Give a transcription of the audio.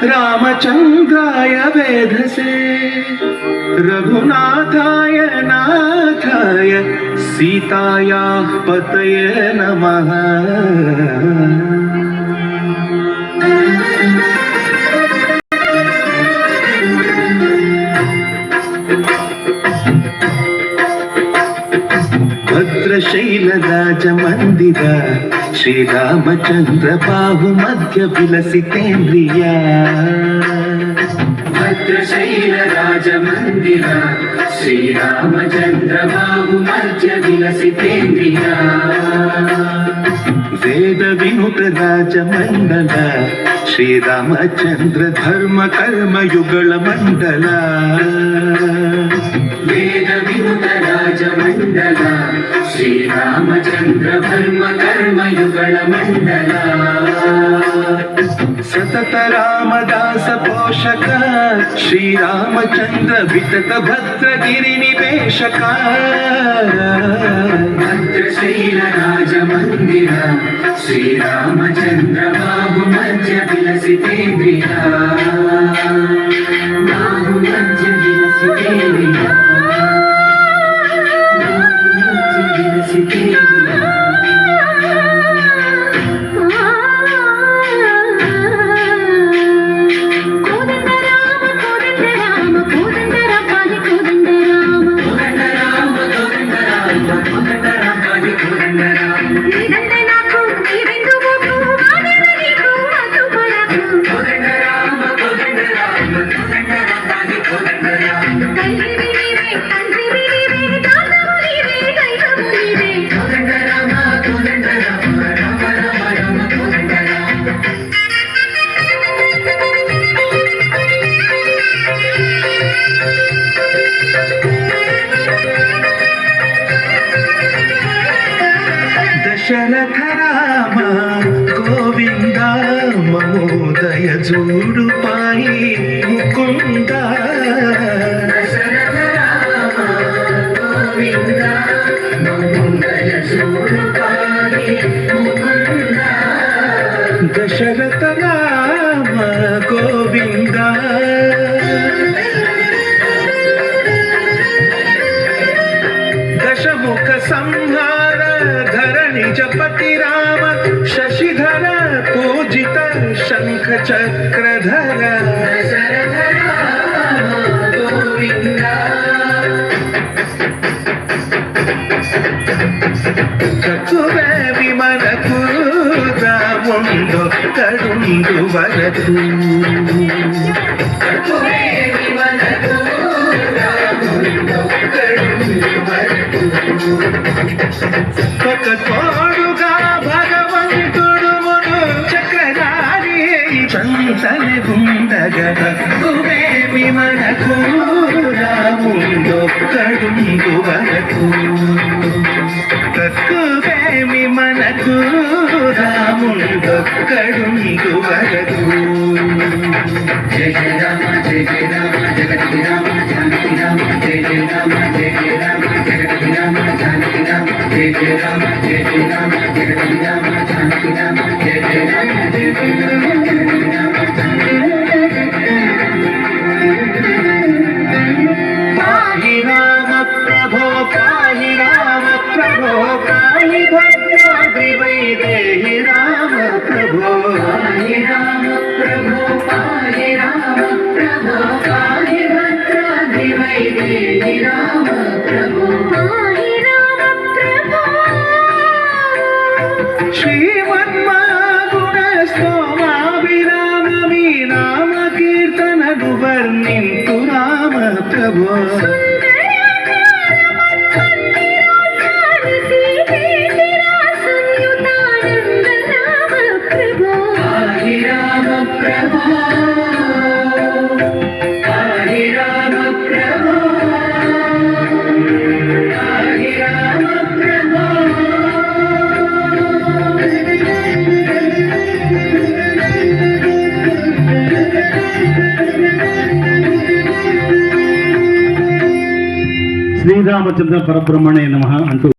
रामचन्द्राय वेधसे रघुनाथाय नाथाय सीतायाः पतये नमः। भद्रशैलराजमन्दिर श्रीरामचन्द्र बाहुमध्य विलसितेन्द्रिया। भद्रशैलराजमन्दिर श्रीरामचन्द्र बाहुमध्य विलसितेन्द्रिया। वेद विनुत राजमण्डल श्रीरामचन्द्र धर्म कर्म युगल मंडल। वेद विनुत राजमण्डल श्रीरामचन्द्र धर्म कर्म युगल मंडल। सतत रामदास पोषक श्रीरामचन्द्र वितत भद्रगिरि निवेशक। भद्रशैलराजमन्दिर श्रीरामचन्द्र बाहुमध्य विलसितेन्द्रिया। बाहुमध्य विलसितेन्द्रिया। बाहुमध्य विलसितेन्द्रिया। दशरथ राम गोविंद ममोदय जोडु पाहि मुकुंद। दशरथ राम गोविंद ममोदय जोडु पाहि मुकुंद। दशरथ राम गोविंद दशमुख संहार धरणिजपति राम शशिधर पूजित शंख चक्रधर। दशरथ राम गोविंद। ककुवे विमन रामुंडो करुंडु वरदु। ककुवे विमन रामुंडो करुंडु वरदु। तोडुगा भगवंतुडु मुनु चक्रधारी चंतने गुंडग। ककुवे विमन रामुंडो करुंडु वरदु। ककुवे विमन रामुंडो करुंडु वरदु। जय जय राम जय जय राम जगति राम जानकी राम जय जय राम जय जय राम जगति राम जानकी राम जय जय राम जय जय राम जगति राम जानकी राम जय जय राम जय जय राम जगति राम जानकी राम। पाहि राम प्रभो पाहि राम प्रभो पाहि भद्राद्रि वैदेहि राम प्रभो। पाहि राम प्रभो पाहि राम प्रभो पाहि भद्राद्रि वैदेहि राम प्रभो। पाहि राम प्रभो। श्रीमन्मागुण स्तोमाभिराम मी नाम कीर्तन वर्णिन्तु राम प्रभो। पाहि राम प्रभो पाहि राम प्रभो पाहि राम प्रभो। శ్రీరామచంద్ర పరబ్రహ్మణే నమః అంటూ